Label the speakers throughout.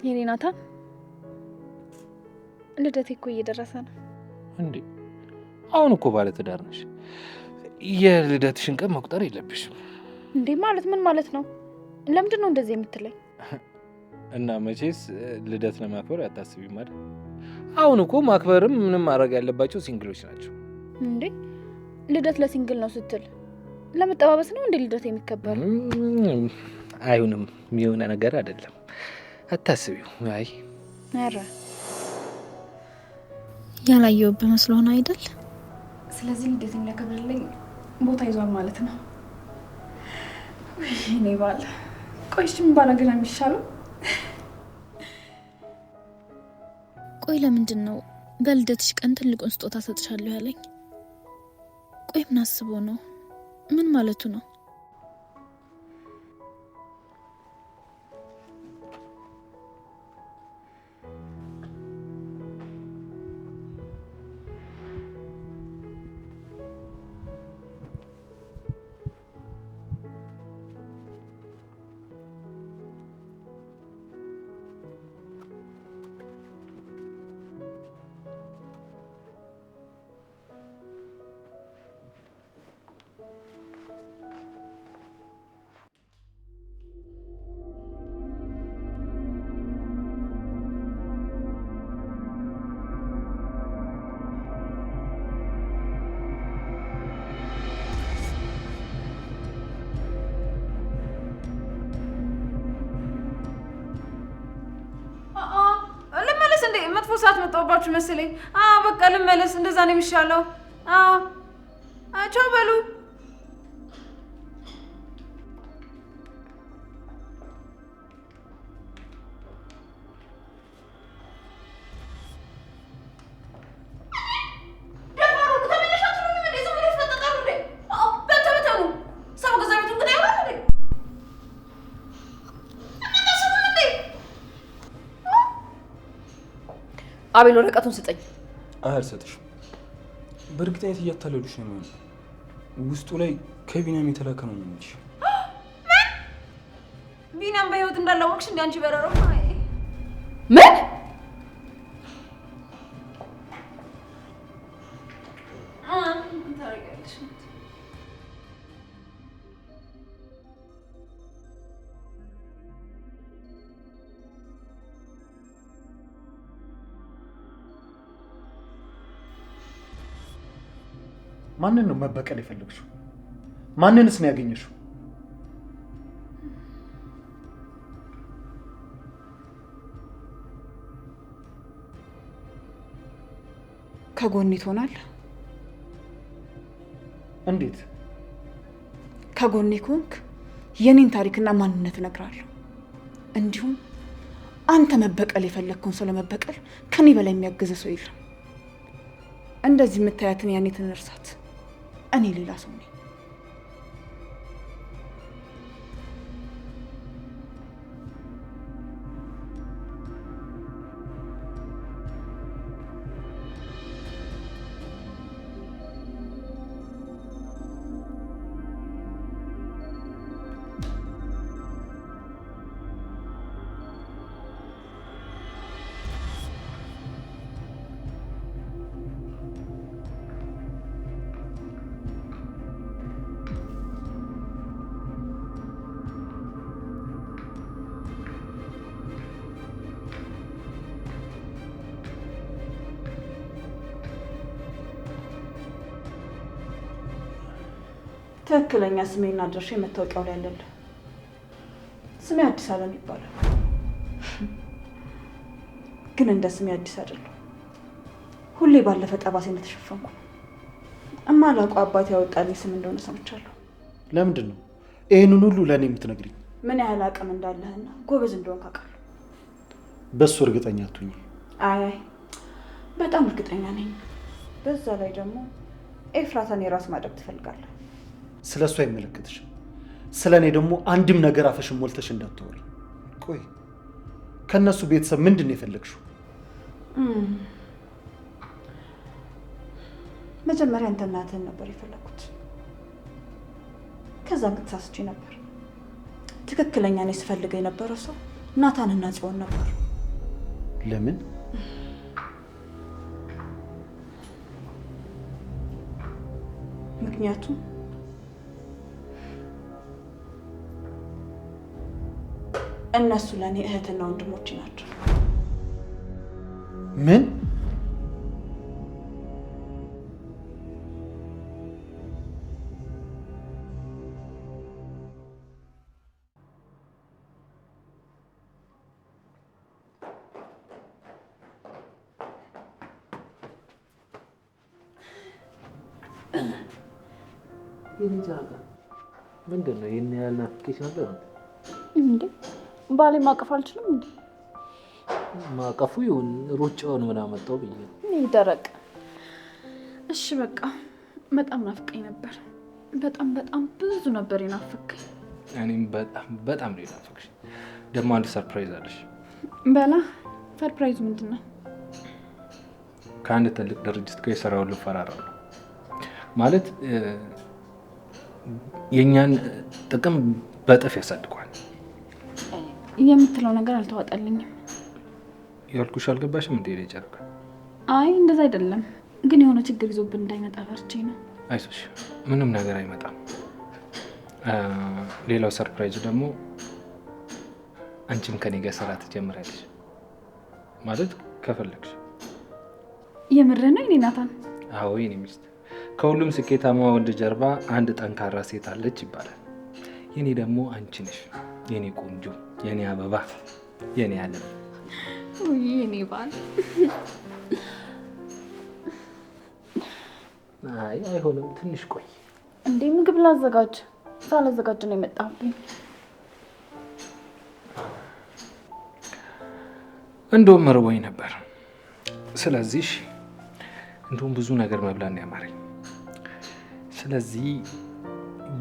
Speaker 1: የኔ ናታን ልደቴ እኮ እየደረሰ ነው
Speaker 2: እንዴ? አሁን እኮ ባለ ትዳር ነሽ። የልደትሽን ቀን መቁጠር የለብሽም
Speaker 1: እንዴ። ማለት ምን ማለት ነው? ለምንድን ነው እንደዚህ የምትለኝ?
Speaker 2: እና መቼስ ልደት ለማክበር አታስቢም አይደል? አሁን እኮ ማክበርም ምንም ማድረግ ያለባቸው ሲንግሎች ናቸው።
Speaker 1: እንዴ ልደት ለሲንግል ነው ስትል ለመጠባበስ ነው እንዴ ልደት የሚከበር?
Speaker 2: አይሁንም፣ የሆነ ነገር አይደለም፣ አታስቢው። አይ
Speaker 1: ኧረ
Speaker 3: ያላየሁብህ መስሎህ አይደል?
Speaker 1: ስለዚህ ልደት የሚያከብርልኝ ቦታ ይዟል ማለት ነው። እኔ ባል ቆይሽ ምን ባላገና የሚሻለው?
Speaker 3: ቆይ ለምንድን ነው በልደትሽ ቀን ትልቁን ስጦታ ሰጥሻለሁ ያለኝ? ቆይ ምን አስቦ ነው? ምን ማለቱ ነው?
Speaker 1: መጥፎ ሰዓት መጣሁባችሁ መሰለኝ። በቃ ልመለስ፣ እንደዛ ነው የሚሻለው። ቻው በሉ። አቤል ወረቀቱን ስጠኝ።
Speaker 4: አልሰጥሽም። በእርግጠኝነት እያታለሉሽ ነው የሚሆነው። ውስጡ ላይ ከቢናም የተላከ ነው የሚልሽ።
Speaker 1: ቢናም በህይወት እንዳላወቅሽ እንደ አንቺ በረሮ ምን ታደርጊያለሽ?
Speaker 5: ማንን ነው መበቀል የፈለግሽው? ማንንስ ነው ያገኘሽው?
Speaker 1: ከጎኔ ትሆናለህ?
Speaker 5: እንዴት?
Speaker 1: ከጎኔ ከሆንክ የኔን ታሪክና ማንነት እነግርሃለሁ። እንዲሁም አንተ መበቀል የፈለግከውን ሰው ለመበቀል ከኔ በላይ የሚያግዝ ሰው የለም። እንደዚህ የምታያትን ያኔትን እርሳት። እኔ ሌላ ሰው ነኝ። ትክክለኛ ስሜና አድራሻ መታወቂያው ላይ ያለለ። ስሜ አዲስ አለም ይባላል። ግን እንደ ስሜ አዲስ አይደለም። ሁሌ ባለፈ ጠባሴ እንደተሸፈንኩ ነው። እማላውቀው አባቴ ያወጣልኝ ስም እንደሆነ ሰምቻለሁ።
Speaker 5: ለምንድን ነው ይሄንን ሁሉ ለእኔ የምትነግሪኝ?
Speaker 1: ምን ያህል አቅም እንዳለህና ጎበዝ እንደሆንክ አውቃለሁ።
Speaker 5: በሱ እርግጠኛ አትሁኝ።
Speaker 1: አይ በጣም እርግጠኛ ነኝ። በዛ ላይ ደግሞ ኤፍራታን የራስ ማድረግ ትፈልጋለህ።
Speaker 5: ስለ እሱ አይመለከትሽም። ስለ እኔ ደግሞ አንድም ነገር አፈሽን ሞልተሽ እንዳትወሪ። ቆይ ከነሱ ቤተሰብ ምንድን ነው የፈለግሽው?
Speaker 1: መጀመሪያ አንተ እናትህን ነበር የፈለኩት። ከዛ ግን ተሳስቼ ነበር። ትክክለኛ እኔ ስፈልገው የነበረው ሰው ናታንና ጽዮን ነበር።
Speaker 5: ለምን?
Speaker 1: ምክንያቱም እነሱ ለእኔ እህትና ወንድሞች ናቸው።
Speaker 5: ምን?
Speaker 2: ምንድን ነው ይህን ያህል ናፍቄሽ ነበር
Speaker 3: እንዴ? ባሌ ማቀፍ አልችልም እንዴ?
Speaker 2: ማቀፉ ይሁን ሩጫውን ምን አመጣው ብዬ ነው።
Speaker 3: ይደረቅ። እሺ በቃ በጣም ናፍቀኝ ነበር። በጣም ብዙ ነበር የናፈቀኝ።
Speaker 2: እኔም በጣም ነው የናፈቅሽ። ደግሞ አንድ ሰርፕራይዝ አለሽ።
Speaker 3: በላ ሰርፕራይዙ ምንድን ነው?
Speaker 2: ከአንድ ትልቅ ድርጅት ጋር የሰራውን ልፈራራ ነው። ማለት የእኛን ጥቅም በእጥፍ ያሳድጓል።
Speaker 3: የምትለው ነገር አልተዋጠልኝም።
Speaker 2: ያልኩሽ አልገባሽም እንዴ? ጨርቅ
Speaker 3: አይ እንደዛ አይደለም፣ ግን የሆነ ችግር ይዞብን እንዳይመጣ ፈርቼ ነው።
Speaker 2: አይዞሽ፣ ምንም ነገር አይመጣም። ሌላው ሰርፕራይዝ ደግሞ አንቺም ከኔ ጋር ስራ ትጀምሪያለሽ። ማለት ከፈለግሽ።
Speaker 3: የምርህ ነው የኔ ናታን?
Speaker 2: አዎ የኔ ሚስት። ከሁሉም ስኬታማ ወንድ ጀርባ አንድ ጠንካራ ሴት አለች ይባላል። የኔ ደግሞ አንቺ ነሽ። የኔ ቆንጆ፣ የኔ አበባ፣ የኔ ዓለም።
Speaker 3: የኔ ባል።
Speaker 2: አይ አይሆንም፣ ትንሽ ቆይ።
Speaker 3: እንዴ ምግብ ላዘጋጅ። ሳላዘጋጅ ነው የመጣሁብኝ።
Speaker 2: እንደውም እርቦኝ ነበር። ስለዚህ እንደውም ብዙ ነገር መብላት ነው ያማረኝ። ስለዚህ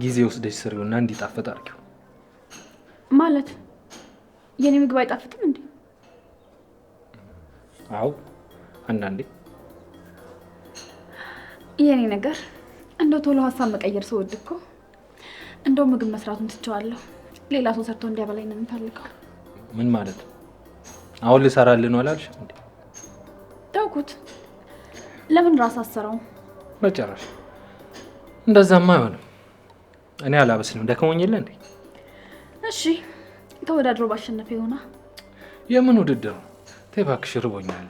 Speaker 2: ጊዜ ወስደሽ ስሪውና እንዲጣፍጥ አድርጊው።
Speaker 3: ማለት የኔ ምግብ አይጣፍጥም እንዴ?
Speaker 2: አዎ አንዳንዴ።
Speaker 3: የኔ ነገር እንደው ቶሎ ሀሳብ መቀየር ሰው ወድ እኮ እንደው ምግብ መስራቱን ትቼዋለሁ። ሌላ ሰው ሰርቶ እንዲያበላኝ ነው የምፈልገው።
Speaker 2: ምን ማለት ነው? አሁን ልሰራልህ ነው አላልሽም እንዴ?
Speaker 3: ተውኩት። ለምን ራስ አሰራው?
Speaker 2: መጨረሻ እንደዛማ አይሆንም። እኔ አላበስልም፣ ደክሞኝ የለ እንዴ?
Speaker 3: እሺ ተወዳድሮ ባሸነፈ ይሆና።
Speaker 2: የምን ውድድር ነው? ተይ እባክሽ፣ ርቦኛል።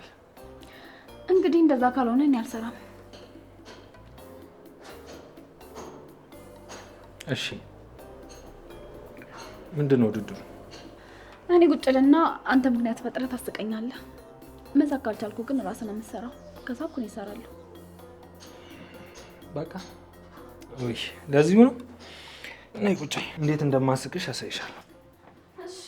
Speaker 3: እንግዲህ እንደዛ ካልሆነ እኔ አልሰራም።
Speaker 2: እሺ ምንድን ነው ውድድሩ?
Speaker 3: እኔ ቁጭልና አንተ ምክንያት ፈጥረህ ታስቀኛለህ። መሳቅ ካልቻልኩ ግን ራስን የምትሰራው። ከዛ እኮ ነው እሰራለሁ።
Speaker 2: በቃ ወይ ለዚሁ ነው። ነይ ቁጭ። እንዴት እንደማስቅሽ ያሳይሻለሁ።
Speaker 3: እሺ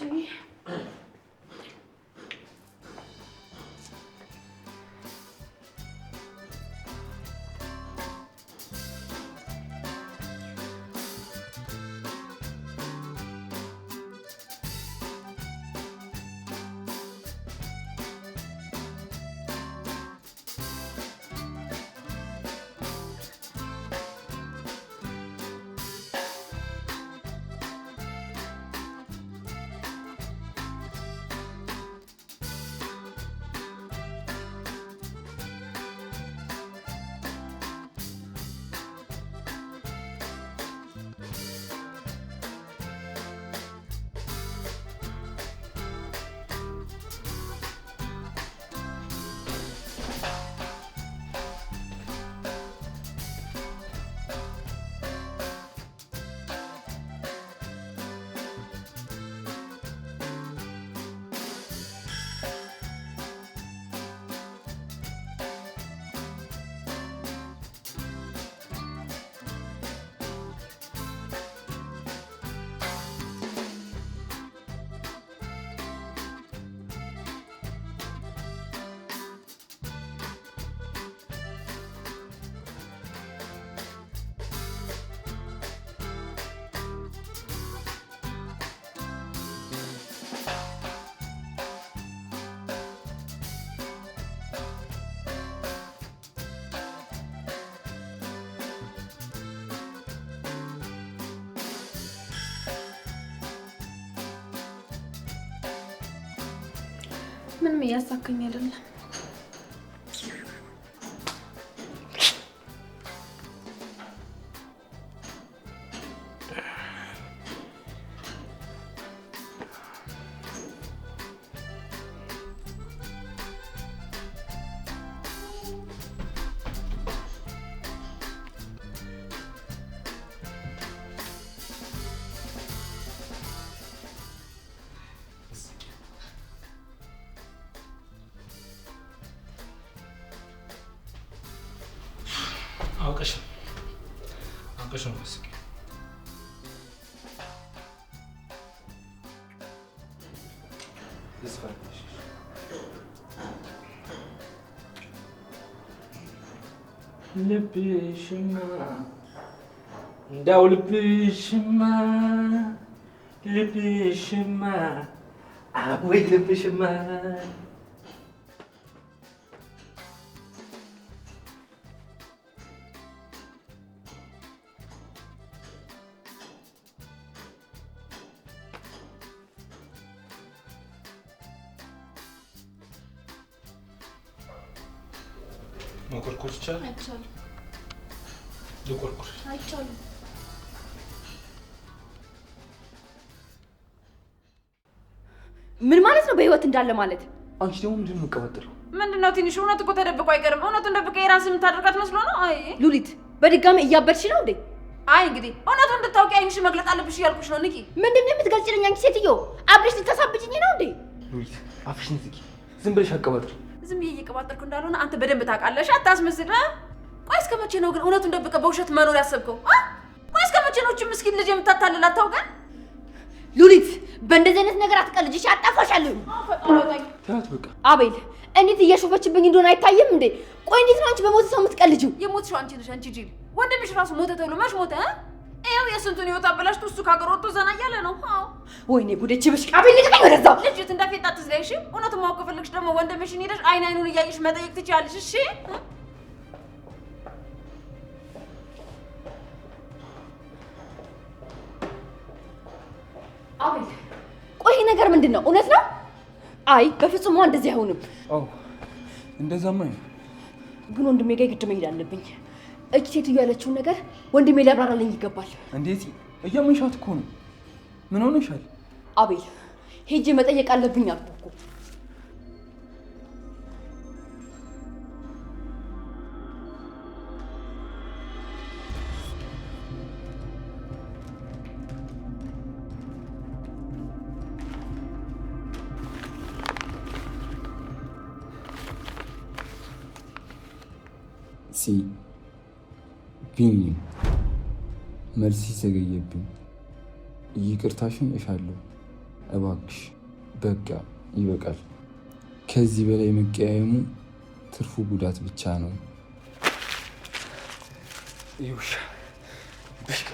Speaker 3: ምንም እያሳከኝ አይደለም።
Speaker 2: አውቀሽ ነው መስኪ ልብሽማ እንዳው ልብሽማ አወይ ልብሽማ መቆርቆር ይቻላል?
Speaker 3: አይቻልም።
Speaker 2: ልቆርቆር
Speaker 3: አይቻልም።
Speaker 6: ምን ማለት ነው? በህይወት እንዳለ ማለት?
Speaker 4: አንቺ ደግሞ ምንድን ነው የምትቀበጥረው?
Speaker 1: ምንድነው? ትንሽ እውነት እኮ ተደብቆ አይቀርም። እውነቱን ደብቀህ የራስህ የምታደርጋት መስሎ ነው? አይ
Speaker 6: ሉሊት፣ በድጋሚ እያበድሽ ነው እንዴ?
Speaker 1: አይ እንግዲህ እውነቱን እንድታውቂ አይንሽ መግለጥ አለብሽ እያልኩሽ ነው። ንቂ።
Speaker 6: ምንድን ነው የምትገልጪልኝ አንቺ ሴትዮ? አብረሽ ልታሳብጭኝ ነው እንዴ?
Speaker 4: ሉሊት፣ አፍሽን ዝጊ። ዝም ብለሽ አቀባጥሪ።
Speaker 1: ዝም ብዬ እየቀባጠርኩ እንዳልሆነ አንተ በደንብ ታውቃለሽ። አታስመስል። ቆይ እስከ መቼ ነው ግን እውነቱን ደብቀህ በውሸት መኖር ያሰብከው? ቆይ እስከ መቼ ነው እቺ ምስኪን ልጅ የምታታልላት? ታውቀን
Speaker 6: ሉሊት፣ በእንደዚህ አይነት ነገር አትቀልጅሽ። አጣፋሻለሁ።
Speaker 4: ተያት በቃ።
Speaker 6: አቤል፣ እንዴት እያሾፈችብኝ እንደሆነ አይታይም እንዴ? ቆይ እንዴት ነው አንቺ በሞተ ሰው የምትቀልጂው?
Speaker 1: የሞትሽው አንቺ ነሽ። አንቺ ጅል ወንድምሽ ራሱ ሞተ ተብሎ መች ሞተ? ይኸው የስንቱን ህይወት አበላሽቶ እሱ ከሀገር ወጥቶ ዘና እያለ ነው።
Speaker 6: ወይኔ ጉዴች ብሽቅ። አቤል፣ ልቀቀኝ ወደዛው።
Speaker 1: ልጅት እንዳፌት አትዝለይሽ። እውነቱን ማወቅ ከፈለግሽ ደግሞ ወንድምሽን ሄደሽ አይን አይኑን እያየሽ መጠየቅ ትችያለሽ። እሺ
Speaker 6: አቤል፣ ቆይ ይሄ ነገር ምንድን ነው? እውነት ነው? አይ በፍጹም እንደዚህ አይሆንም።
Speaker 4: አዎ እንደዛማ ነው።
Speaker 6: ግን ወንድሜ ጋር ግድ መሄድ አለብኝ። እቺ ሴትዮ ያለችውን ነገር ወንድሜ ሊያብራራልኝ ይገባል።
Speaker 4: እንዴት? እያመንሻት እኮ ነው። ምን ሆነሻል?
Speaker 6: አቤል፣ ሄጄ መጠየቅ አለብኝ አልኩህ እኮ።
Speaker 4: ቢኒ፣ መልስ ሲዘገየብኝ ይቅርታሽን እሻለሁ። እባክሽ በቃ ይበቃል። ከዚህ በላይ መቀያየሙ ትርፉ ጉዳት ብቻ ነው። ይውሻ ብሽቀ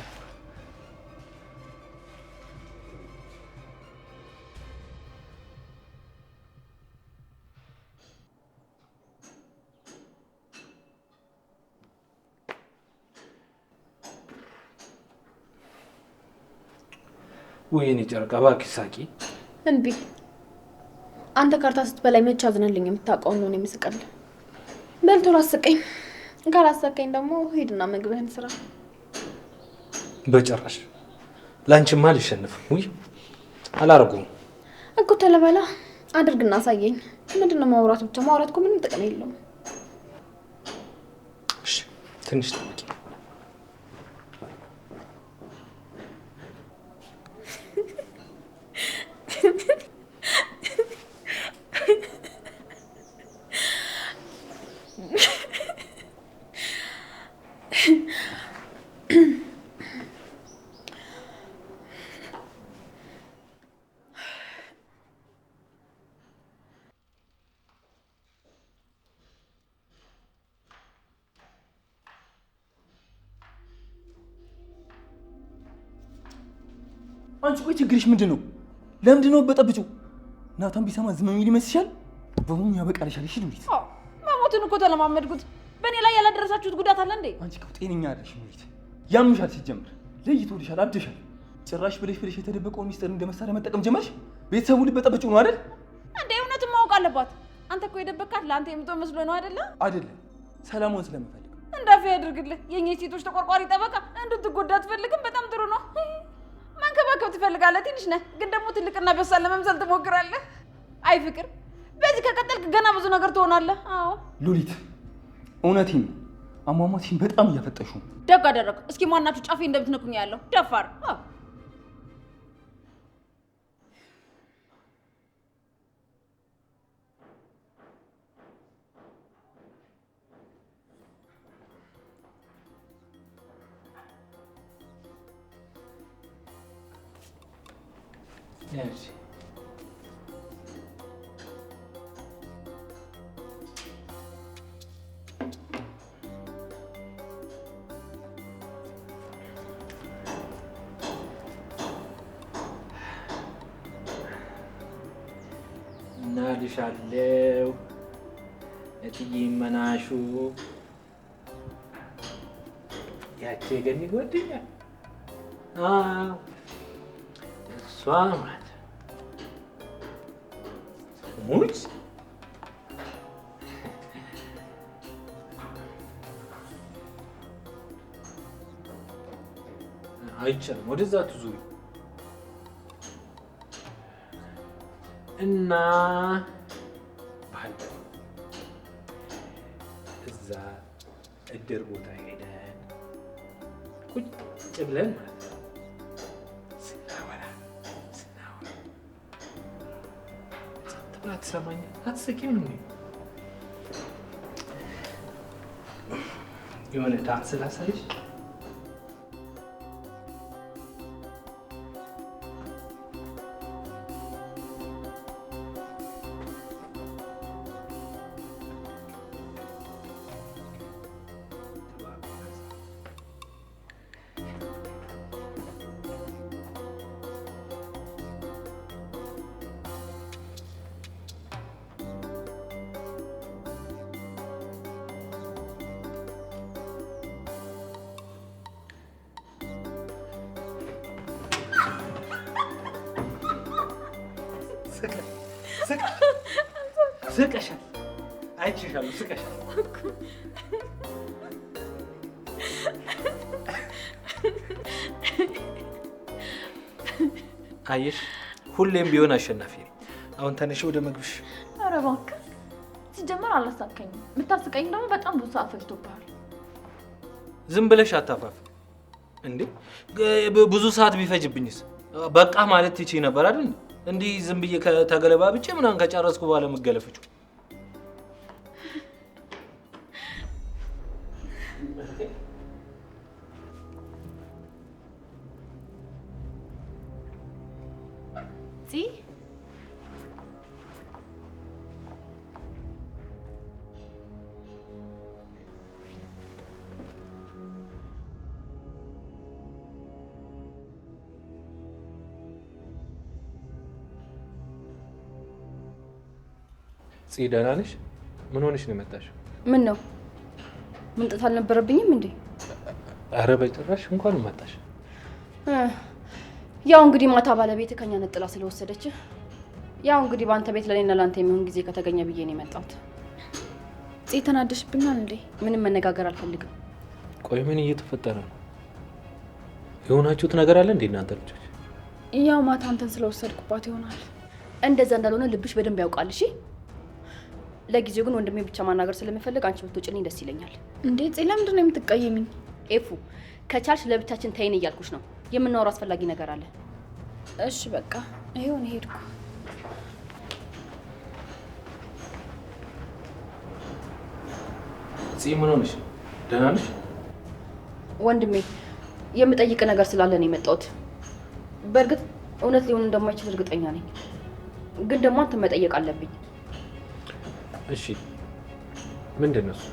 Speaker 2: ወይኔ ጨረቃ እባክሽ ሳቂ።
Speaker 3: እንቢ አንተ ካርታ ስትበላይ መች አዝነልኝ የምታውቀው ነው የምስቀልህ። በልቶ አስቀኝ። ካላሰቀኝ ደግሞ ሂድና ምግብህን ስራ።
Speaker 2: በጭራሽ ላንቺማ አልሸነፍም። ውይ አላረጉም
Speaker 3: እኮ ተለበላ አድርግና አሳየኝ። ምንድነው ማውራት ብቻ? ማውራት እኮ ምንም ጥቅም የለውም።
Speaker 2: እሺ ትንሽ ጠብቂ።
Speaker 4: አንቺ ቆይ ችግርሽ ምንድን ነው? ለምንድን ነው በጠብጪው? ናታን ቢሰማ ዝም የሚል ይመስልሻል? በሙሉ ያበቃልሻል። እሺ ሉሊት፣
Speaker 1: መሞትን እኮ ተለማመድኩት። በእኔ ላይ ያላደረሳችሁት ጉዳት አለ እንዴ?
Speaker 4: አንቺ እኮ ጤነኛ አይደለሽ ሉሊት። ያምሻል። ሲጀምር ለይቶልሻል፣ አብደሻል። ጭራሽ ብለሽ የተደበቀውን ሚስጥር እንደ መሳሪያ መጠቀም ጀመርሽ። ቤተሰቡ ልበጠብጪው ነው አይደል?
Speaker 1: እንዴ እውነትም ማወቅ አለባት? አንተ እኮ የደበቃት ለአንተ የምትሆን መስሎ ነው አይደለ?
Speaker 4: አይደለም ሰላሙን ስለምፈልግ
Speaker 1: እንዳፊ ያድርግልህ። የኛ ሴቶች ተቆርቋሪ ጠበቃ እንድትጎዳ አትፈልግም። በጣም ጥሩ ነው። መንከባከብ ትፈልጋለህ። ትንሽ ነህ፣ ግን ደግሞ ትልቅና በሳል ለመምሰል ትሞክራለህ። አይ ፍቅር፣ በዚህ ከቀጠልክ ገና ብዙ ነገር ትሆናለህ። አዎ
Speaker 4: ሉሊት፣ እውነቴን አሟሟትሽን በጣም እያፈጠሹ ነው።
Speaker 1: ደግ አደረግ። እስኪ ማናችሁ ጫፌ እንደምትነኩኝ ያለው ደፋር።
Speaker 2: Yes. እናልሻለው እትዬ መናሹ ያቺ የገኒ ጓደኛ እሷ ማለት ሙች አይቻልም። ወደዛ ትዙሪ እና ባህል እዛ እድር ቦታ ሄደን ቁጭ ብለን ማለት ነው ስናወራ ትብላ ትሰማኛለህ? አትስቂም እንዴ? የሆነ ዳንስ ላሳይሽ። ስቀሻል፣ አይቼሻለሁ። ስቀሻል። አየሽ፣ ሁሌም ቢሆን አሸናፊ ነኝ። አሁን ተነሽ ወደ ምግብሽ።
Speaker 3: ኧረ እባክህ፣ ሲጀመር አላሳከኝም። የምታስቀኝ ደግሞ በጣም ብዙ ሰዓት ፈጅቶብሃል።
Speaker 2: ዝም ብለሽ አታፋፍ እንዴ! ብዙ ሰዓት ቢፈጅብኝስ በቃ ማለት ትቼ ነበር አይደል? እንዲህ ዝም ብዬ ከተገለባብጬ ምናምን ከጨረስኩ በኋላ መገለፍጩ ጽ ደህና ነሽ? ምን ሆነሽ ነው የመጣሽው?
Speaker 6: ምን ነው መምጣት አልነበረብኝም እንዴ?
Speaker 2: ኧረ በጭራሽ። እንኳን መጣሽ።
Speaker 6: ያው እንግዲህ ማታ ባለቤት ከኛ ነጥላ ስለወሰደች ያው እንግዲህ በአንተ ቤት ለኔና ለአንተ የሚሆን ጊዜ ከተገኘ ብዬ ነው የመጣሁት።
Speaker 3: ጽ ተናደሽብኛል እንዴ?
Speaker 6: ምንም መነጋገር አልፈልግም።
Speaker 2: ቆይ ምን እየተፈጠረ ነው? የሆናችሁት ነገር አለ እንዴ እናንተ ልጆች?
Speaker 3: ያው ማታ አንተን ስለወሰድኩባት ይሆናል።
Speaker 6: እንደዛ እንዳልሆነ ልብሽ በደንብ ያውቃል። እሺ፣ ለጊዜው ግን ወንድሜ ብቻ ማናገር ስለምፈልግ አንቺ ብትወጪልኝ ደስ ይለኛል።
Speaker 3: እንዴ ጽ ለምንድን ነው የምትቀየሚኝ?
Speaker 6: ኤፉ፣ ከቻልሽ ለብቻችን ተይን እያልኩሽ ነው። የምናወራው አስፈላጊ ነገር አለ።
Speaker 3: እሺ በቃ ይሁን፣ ሄድኩ።
Speaker 2: ጽ ምን ሆነሽ? ደህና ነሽ?
Speaker 6: ወንድሜ የምጠይቅ ነገር ስላለ ነው የመጣሁት። በእርግጥ እውነት ሊሆን እንደማይችል እርግጠኛ ነኝ፣ ግን ደግሞ አንተ መጠየቅ አለብኝ።
Speaker 2: እሺ ምንድን ነው እሱ?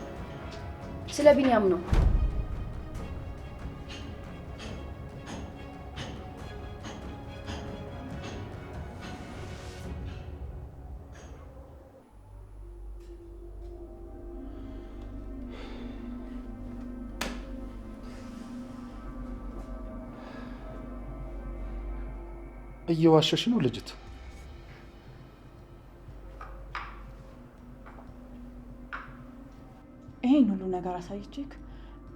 Speaker 6: ስለ ቢኒያም ነው።
Speaker 5: እየዋሸሽ ነው ልጅት።
Speaker 1: ነገር አሳይቼክ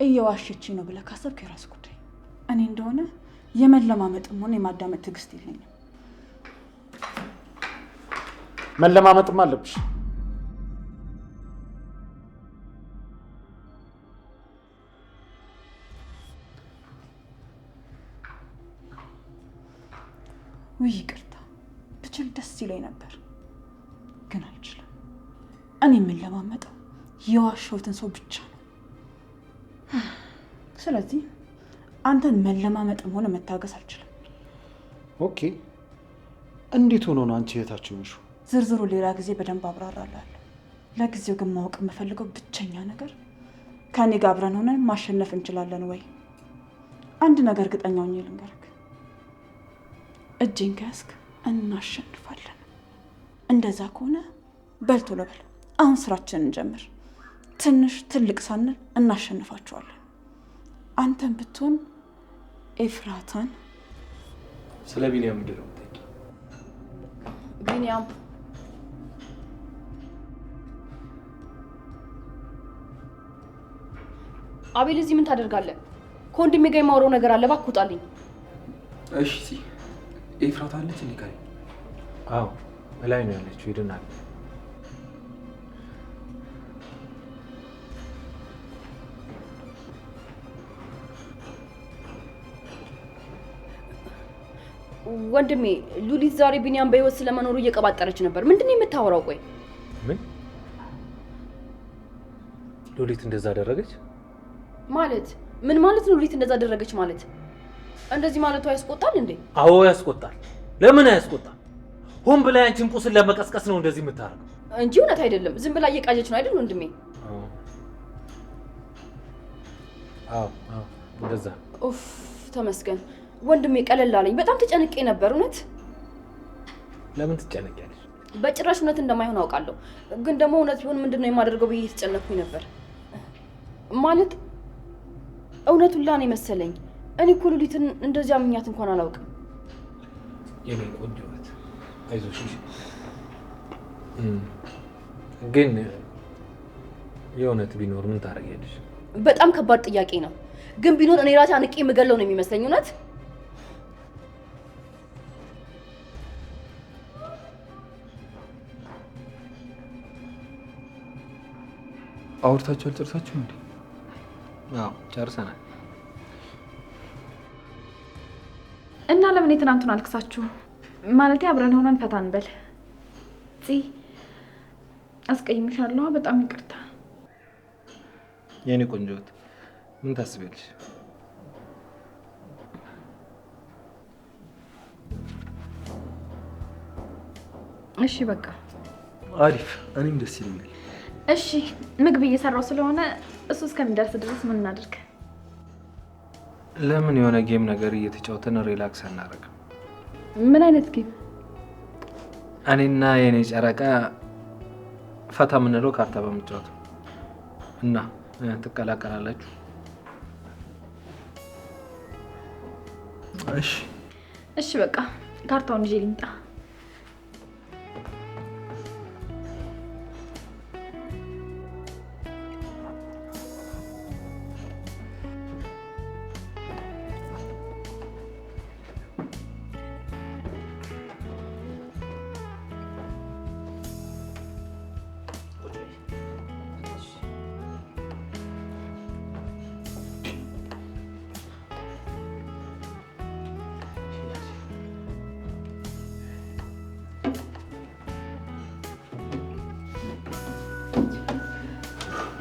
Speaker 1: እየዋሸችኝ ነው ብለህ ካሰብክ የራስ ጉዳይ። እኔ እንደሆነ የመለማመጥም ሆነ የማዳመጥ ትዕግስት የለኝም።
Speaker 5: መለማመጥም አለብሽ።
Speaker 1: ውይ ይቅርታ፣ ብችል ደስ ይለኝ ነበር ግን አልችልም። እኔ የምለማመጠው የዋሸሁትን ሰው ብቻ ነው። ስለዚህ አንተን መለማመጥም ሆነ መታገስ አልችልም።
Speaker 5: ኦኬ፣ እንዴት ሆኖ ነው አንቺ እህታችሁ ነሽ?
Speaker 1: ዝርዝሩ ሌላ ጊዜ በደንብ አብራራላለሁ። ለጊዜው ግን ማወቅ የምፈልገው ብቸኛ ነገር ከኔ ጋር አብረን ሆነን ማሸነፍ እንችላለን ወይ? አንድ ነገር እርግጠኛ ሆኜ ልንገርህ፣ እጄን ከያዝክ እናሸንፋለን። እንደዛ ከሆነ በልቶ ለበል አሁን ስራችንን እንጀምር። ትንሽ ትልቅ ሳንል እናሸንፋቸዋለን። አንተን ብትሆን ኤፍራታን።
Speaker 2: ስለ ቢኒያም ምንድን ነው የምትጠይቂው?
Speaker 6: ቢኒያም አቤል፣ እዚህ ምን ታደርጋለህ? ከወንድሜ ጋር የማወራው ነገር አለ፣ እባክህ ውጣልኝ።
Speaker 4: እሺ ኤፍራታ አለች እንዴ? ጋር
Speaker 2: አዎ ላይ ነው ያለችው። ሂድናል።
Speaker 6: ወንድሜ ሉሊት ዛሬ ቢኒያም በህይወት ስለመኖሩ እየቀባጠረች ነበር። ምንድን ነው የምታወራው? ቆይ
Speaker 2: ምን ሉሊት እንደዛ አደረገች
Speaker 6: ማለት ምን ማለት ነው? ሉሊት እንደዛ አደረገች ማለት እንደዚህ ማለቱ ያስቆጣል እንዴ?
Speaker 2: አዎ ያስቆጣል። ለምን አያስቆጣል? ሆን ብላ አንቺን ቁስል ለመቀስቀስ ነው እንደዚህ የምታረገው
Speaker 6: እንጂ እውነት አይደለም። ዝም ብላ እየቃጀች ነው አይደል ወንድሜ?
Speaker 2: አዎ እንደዛ።
Speaker 6: ኡፍ ተመስገን ወንድሜ፣ ቀለል አለኝ። በጣም ተጨንቄ ነበር። እውነት
Speaker 2: ለምን ትጨነቂያለሽ?
Speaker 6: በጭራሽ እውነት እንደማይሆን አውቃለሁ፣ ግን ደግሞ እውነት ቢሆን ምንድነው የማደርገው ብዬ ተጨነቅኩኝ ነበር። ማለት እውነቱን ላኔ መሰለኝ። እኔ እኮ ሉሊትን እንደዚያ ምኛት እንኳን አላውቅም።
Speaker 2: የኔ ቆንጆ ናት፣ አይዞሽ። ግን የእውነት ቢኖር ምን ታደርጊያለሽ?
Speaker 6: በጣም ከባድ ጥያቄ ነው፣ ግን ቢኖር እኔ ራሴ አንቄ የምገለው ነው የሚመስለኝ። እውነት
Speaker 4: አውርታችሁ አልጨርሳችሁም እንዴ?
Speaker 2: አዎ ጨርሰናል።
Speaker 3: እና ለምን የትናንቱን አልክሳችሁ? ማለቴ አብረን ሆነን ፈታ እንበል። አስቀይምሻለሁ፣ በጣም ይቅርታ።
Speaker 2: የኔ ቆንጆት ምን ታስቢያለሽ?
Speaker 3: እሺ በቃ
Speaker 4: አሪፍ፣ እኔም ደስ ይለኛል።
Speaker 3: እሺ ምግብ እየሰራው ስለሆነ እሱ እስከሚደርስ ድረስ ምን እናድርግ?
Speaker 2: ለምን የሆነ ጌም ነገር እየተጫወተን ሪላክስ አናደርግም?
Speaker 3: ምን አይነት ጌም?
Speaker 2: እኔና የኔ ጨረቃ ፈታ የምንለው ካርታ በመጫወት እና ትቀላቀላላችሁ?
Speaker 3: እሺ በቃ ካርታውን ይዤ ልምጣ።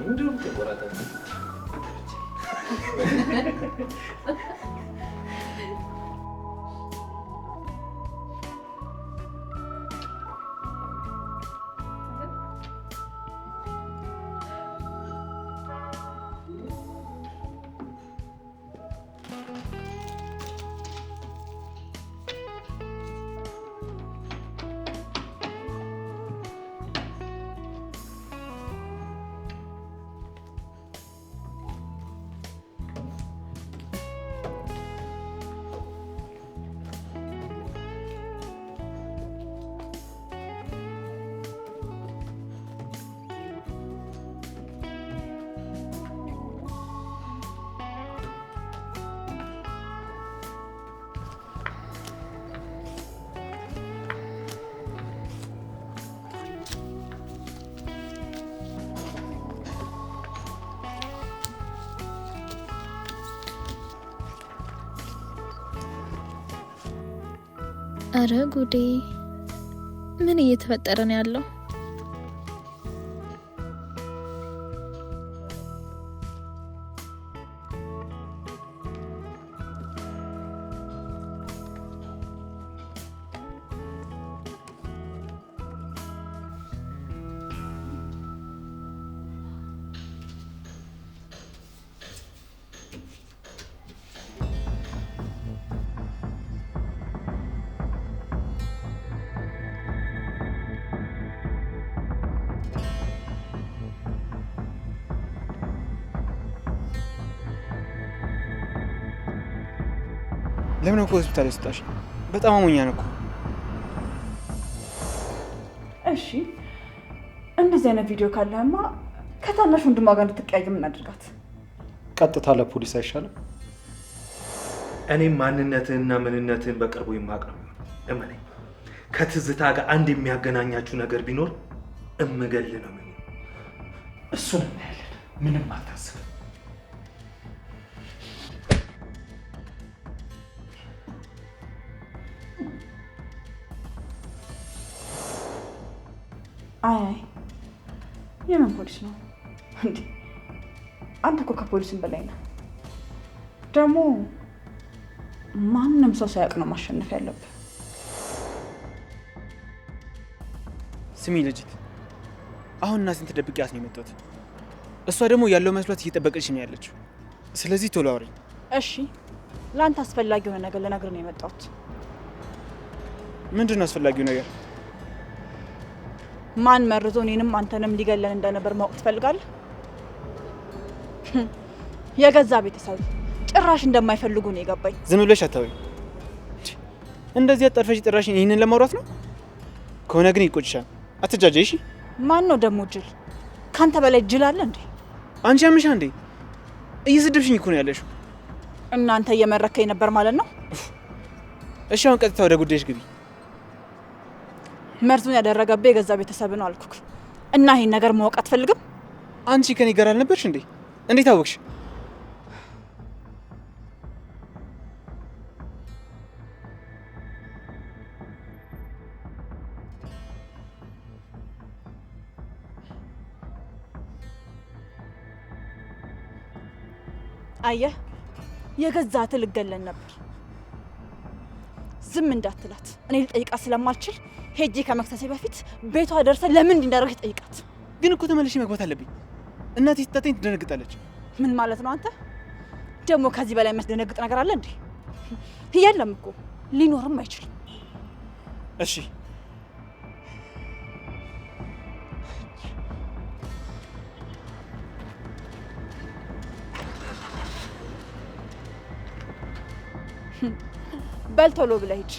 Speaker 2: እንዲሁም ተቆራጠ
Speaker 7: አረ ጉዴ! ምን እየተፈጠረ ነው ያለው?
Speaker 4: ለምን ነው ሆስፒታል ያስጣሽ? በጣም አሞኛ ነው እኮ።
Speaker 1: እሺ እንደዚህ አይነት ቪዲዮ ካለህማ ከታናሽ ወንድሟ ጋር እንድትቀያየም እናድርጋት።
Speaker 5: ቀጥታ ለፖሊስ አይሻልም?
Speaker 2: እኔም ማንነትህንና ምንነትህን በቅርቡ የማውቅ ነው። እመነኝ፣ ከትዝታ ጋር አንድ የሚያገናኛችሁ ነገር ቢኖር እምገል ነው።
Speaker 5: እሱን እናያለን። ምንም አታስብ።
Speaker 1: አይ የምን ፖሊስ ነው እንዴ? አንተ እኮ ከፖሊስም በላይ ነው። ደግሞ ማንም ሰው ሳያውቅ ነው ማሸነፍ ያለብህ።
Speaker 4: ስሚ ልጅት፣ አሁን እናቴን ተደብቂያት ነው የመጣሁት። እሷ ደግሞ ያለው መስሏት እየጠበቀች ነው ያለችው። ስለዚህ ቶሎ አውሪኝ።
Speaker 1: እሺ ለአንተ አስፈላጊ የሆነ ነገር ልነግርህ ነው የመጣሁት።
Speaker 4: ምንድን ነው አስፈላጊው ነገር?
Speaker 1: ማን መርዞ እኔንም አንተንም ሊገለን እንደነበር ማወቅ ትፈልጋለህ? የገዛ ቤተሰብ ጭራሽ እንደማይፈልጉ ነው የገባኝ።
Speaker 4: ዝም ብለሽ አታውሪ። እንደዚህ አጣርፈሽ ጭራሽ ይሄንን ለማውራት ነው ከሆነ ግን ይቆጭሻል። አትጃጃይ። እሺ
Speaker 1: ማን ነው ደግሞ ጅል? ካንተ በላይ ጅል አለ እንዴ?
Speaker 4: አንቺ ያምሻ እንዴ? እየስድብሽኝ እኮ ነው ያለሽው።
Speaker 1: እናንተ እየመረከኝ ነበር ማለት ነው?
Speaker 4: እሺ አሁን ቀጥታ ወደ ጉዳይሽ ግቢ።
Speaker 1: መርዙን ያደረገብህ የገዛ ቤተሰብ ነው አልኩክ እና ይሄን ነገር ማወቅ አትፈልግም?
Speaker 4: አንቺ ከኔ ጋር አልነበርሽ እንዴ? እንዴት አወቅሽ?
Speaker 1: አየህ የገዛት ልገለን ነበር። ዝም እንዳትላት እኔ ልጠይቃት ስለማልችል ሄጄ ከመክሰሴ በፊት ቤቷ ደርሰ ለምን እንዲያደርግ ጠይቃት።
Speaker 4: ግን እኮ ተመልሼ መግባት አለብኝ። እናቴ ስታተኝ ትደነግጣለች።
Speaker 1: ምን ማለት ነው አንተ? ደግሞ ከዚህ በላይ የሚያስደነግጥ ነገር አለ እንዴ? የለም እኮ ሊኖርም አይችልም።
Speaker 4: እሺ
Speaker 1: በል ቶሎ ብለህ ሂድ።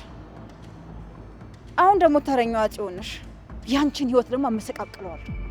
Speaker 1: አሁን ደግሞ ተረኛዋ ጽዮን ነሽ። ያንቺን ህይወት ደግሞ አመሰቃቅለዋለሁ።